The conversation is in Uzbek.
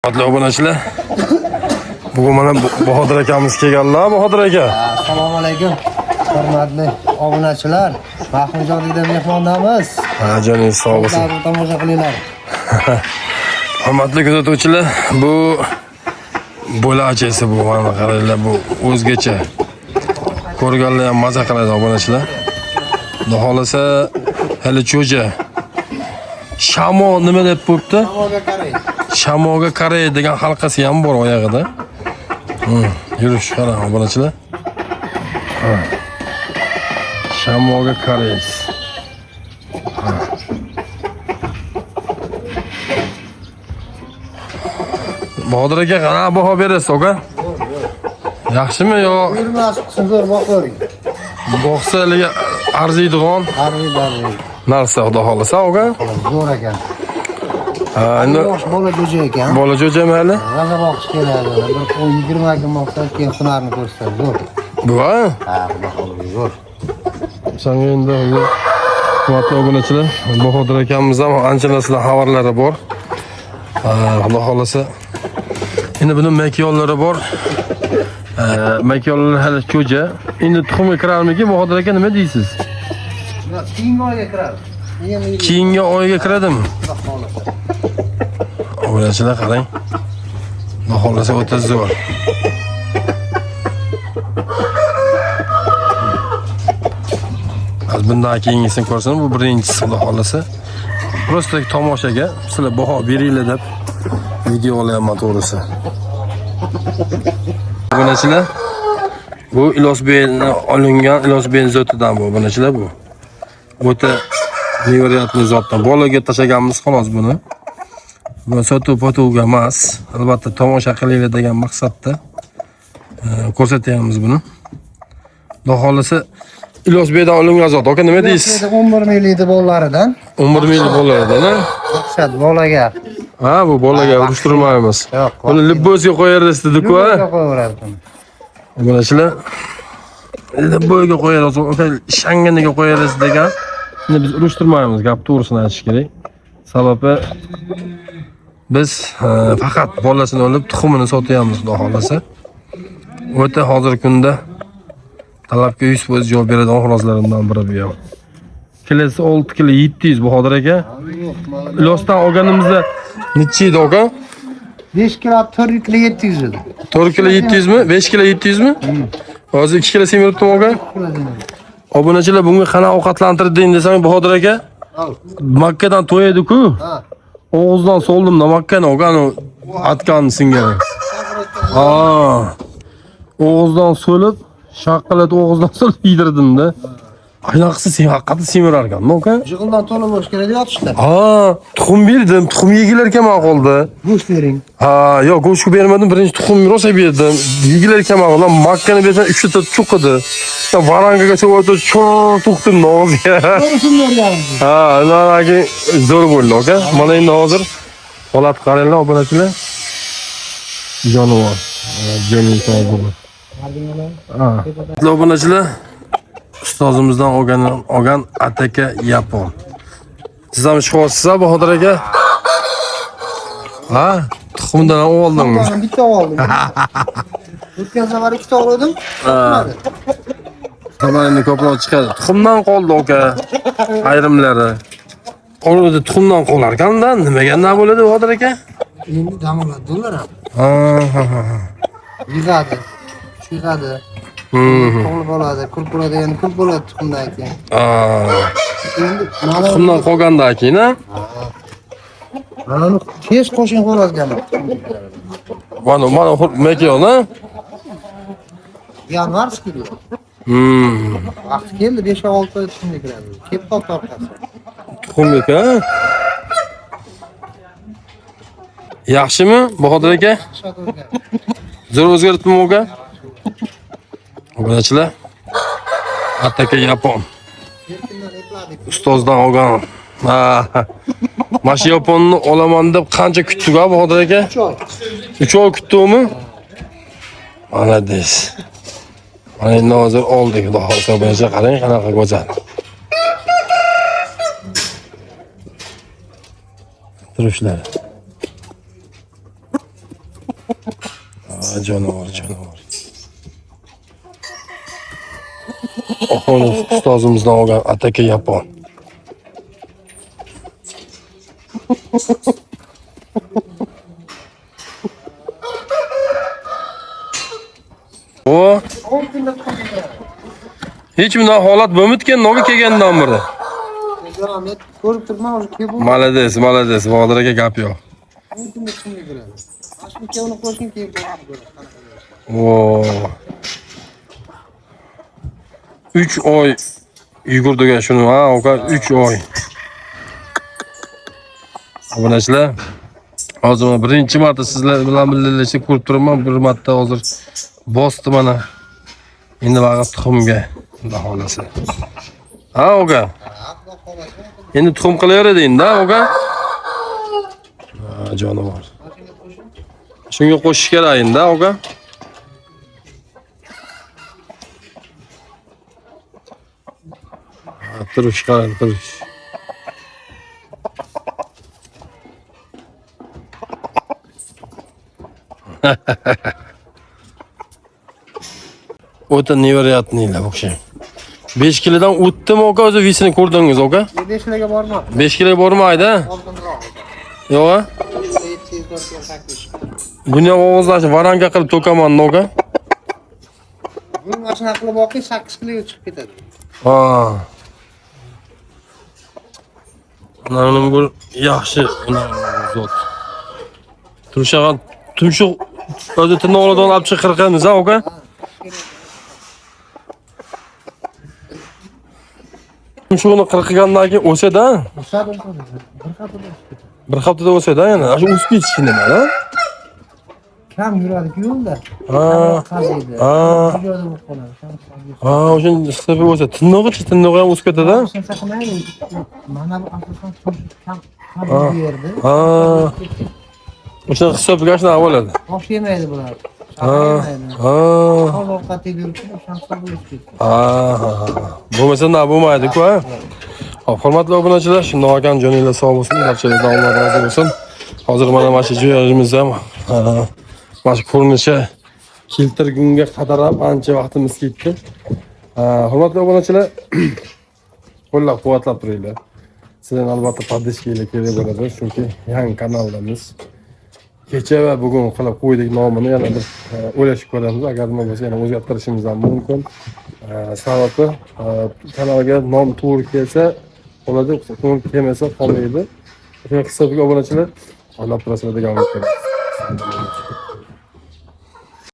Hurmatli obunachilar. Bugun mana Bahodir akamiz kelganlar, Bahodir aka. Assalomu alaykum. Hurmatli obunachilar, Mahmudjonlikda mehmondamiz. Ha, joningiz sog' bo'lsin. Tomosha qilinglar. Hurmatli kuzatuvchilar, bu bo'lachasi bu, mana qaranglar, bu o'zgacha. Ko'rganlar ham maza qiladi obunachilar. Xudo xolasa hali cho'ja. Shamo nima deb bo'pti? Shamoga qarang. Shamoga qaray degan halqasi ham bor oyog'ida. Yurish qarang obunachilar. Shamoga qaray. Bahodir aka qanaqa baho berasiz, aka? Yaxshimi yo? Buyurmas qismlar boqing. Boqsa arziydigan Harbiy. narsa xudo xolasa, aka. Zo'r ekan. Ha, endi Yosh bola jo'ja ekan. bola jo'ja mayli. G'aza boqish keladi. Bir 20 kun boqsa keyin hunarni ko'rsatadi. Zo'r. Bu ha? Ha, xudo xolasa zo'r. Sanga endi hurmatli obunachilar, Bahodir akamiz ham ancha narsalar xabarlari bor. Xudo xolasa. Endi buni makyonlari bor. Makyonlar hali cho'ja. Endi tuxumga kirarmiki, Bahodir aka nima deysiz? Keyingi oyga kiradi. Keyingi oyga kiradimi? Obunachilar qarang. Xudo xolasa o'ta zo'r. Bundan keyingisini ko'rsin, bu birinchisi xudo xolasa. Prosta tomoshaga sizlar baho beringlar deb video olyapman to'g'risi. Obunachilar, bu Ilosbeydan olingan Ilosbey zotidan bu obunachilar bu. O'ta nevariyatli zotdan. Bolaga tashaganmiz xolos buni. Bu sotuv-potuvga emas, albatta tomosha qilinglar degan maqsadda ko'rsatyapmiz buni. Xudo xolasa Ilosbeydan olingan zot. Aka nima deysiz? 11 millik bolalaridan. 11 millik bolalaridan, ha? Maqsad bolaga. Ha, bu bolaga urishtirmaymiz. Yo'q. Buni libbosga qo'yarsiz dedik-ku, ha? Qo'yaveradi. Obunachilar, libboga qo'yarsiz, o'sha shanganiga qo'yarsiz degan. Endi biz urishtirmaymiz, gap to'g'risini aytish kerak. Sababi biz faqat bolasini olib tuxumini sotyapmiz, xudo xolasa. O'ta hozirgi kunda talabga 100% javob beradigan xorozlarimdan biri bu ham. Kelasi 6 kilo 700 Bahodir aka. Ilosdan olganimizda necha edi aka? 5 kilo 4 kilo 700 edi. 4 kilo 700 mi? 5 kilo 700 mi? Hozir 2 kilo semiribdim aka. Obunachilar, bunga qanaqa ovqatlantirding desam, Bahodir aka? Makkadan to'y edi-ku. Ha. Og'izdan soldimda makkani, ogani atganni singari. Ha. Og'izdan so'lib, shaqqalat og'izdan so'lib yedirdim-da. Ayniqsa sen haqiqatda semirar ekan, aka? Jig'ildan to'la bo'lish kerak yotishda. Ha, tuxum berdim, tuxum yegilar kelmay qoldi. Go'sht bering. Ha, yo'q, go'sht bermadim, birinchi tuxum rosa berdim. Yegilar kelmay qoldi. Makkani bersam 3 ta chuq edi. Varangaga o'tib chur tuxdim og'ziga. To'g'risini berganmiz. Ha, anaqi zo'r bo'ldi, aka. Mana endi hozir holat qaranglar, obunachilar. Jonivor. Joning sog' bo'lsin. Ha. Obunachilar, ustozimizdan olgan ataka yapon. Siz ham chiqyapsiz, Bahodir aka? Ha, tuxumdan ham oldingmi? Bitta oldim. O'tgan safar 2 ta oldim. Tamanni ko'proq chiqadi. Tuxumdan qoldi, aka. Ayrimlari. O'rnida tuxumdan qolar ekanda, nimaga nima bo'ladi, Bahodir aka? Endi dam oladilar ham. Ha. Yig'adi. Yig'adi. Qo'l bo'ladi, kulp bo'ladi, yana kulp bo'ladi tuxumdan keyin. Endi Tuxumdan qolgandan keyin, ha? mana tez qo'shing xo'rozgami. Mana makiyon, ha? Yanvarskiy. Vaqt keldi 5-6 oy tuxumga kiradi. Kelib qoldi orqasi. Tuxumga, ha? Yaxshimi, Bahodir aka? Zo'r o'zgartmi, aka? Obunachilar, ataka yapon. Ustozdan olgan. Ha. Mana shu yaponni olaman deb qancha kutdik, ha, Bahodir aka? 3 oy kutdikmi? Mana des. Mana endi hozir oldik, xudo xolasa, obunachilar, qarang qanaqa go'zal. Turishlar. Canavar. Oxo'ni ustozimizdan olgan ataka yapon. O hech bunday holat bo'lmayotgan, nima kelgandan beri. Ko'rib turman, o'zi kelib bo'ldi. Malades. Vodir aka gap yo'q. Shunday ko'radi. Ashni kevni qo'shing kelib bo'ldi. O 3 oy yugurdigan shuni, ha, oka 3 oy. Obunachilar, hozir birinchi marta sizlar bilan birgalashib ko'rib turaman. Bir marta hozir bosdi mana. Endi vaqt tuxumga, xudo xolasa. Ha, oka. Endi tuxum qilaverading-da, oka. Ha, jonavar. Shunga qo'shish kerak endi, oka. Turush qarang, turush. O'ta neveriyatnilar o'xshay. 5 kilodan o'tdimi oka, o'zi visini ko'rdingiz oka? 5 kiloga bormoqda. 5 kilo bormaydi. Oldinroq. Yo'q. Buni ovozlashni varanka qilib to'kaman oka. Buni mashina qilib boqing, 8 kiloga chiqib ketadi. Ha. Ularning bir yaxshi, zot. Turishgan tumshuq o'zi tirnoqlardan olib chiqib qirqamiz, ha oka? Tumshuqni qirqgandan keyin o'sadi-da. O'sadi. Bir haftada o'sadi, yana. Shu o'sib ketishi nima-da? Kam yuradi yo'lda. Ha. Qaziydi. Ha. Joyda bo'lib qoladi. Ha, o'sha hisobi o'sa. Tirnog'i ham o'sib ketadi-da. Shuncha qilmaydi. Mana bu asosan kam yerda. Ha. O'sha hisobiga shunaqa bo'ladi. Osh yemaydi bular. Ha. Ha. Ovqat yeydi, o'shancha bo'lib ketdi. Ha. Bo'lmasa nima bo'lmaydi-ku, ha? Xo'p, hurmatli obunachilar, shundoq ekan, joninglar sog' bo'lsin, barchalardan Alloh rozi bo'lsin. Hozir mana shu joyimiz ham mana shu ko'rinishga keltirgunga qadar ham ancha vaqtimiz ketdi. Hurmatli obunachilar, qo'llab-quvvatlab turinglar. Sizlarga albatta podpishkalar kerak bo'ladi, chunki yangi kanaldamiz. Kecha va bugun qilib qo'ydik nomini, yana bir o'ylashib ko'ramiz. Agar nima bo'lsa, yana o'zgartirishimiz ham mumkin. Sababi kanalga nom to'g'ri kelsa bo'ladi, to'g'ri kelmasa qolmaydi. O'sha hisobiga obunachilar, alloh turasizlar degan umid qilaman.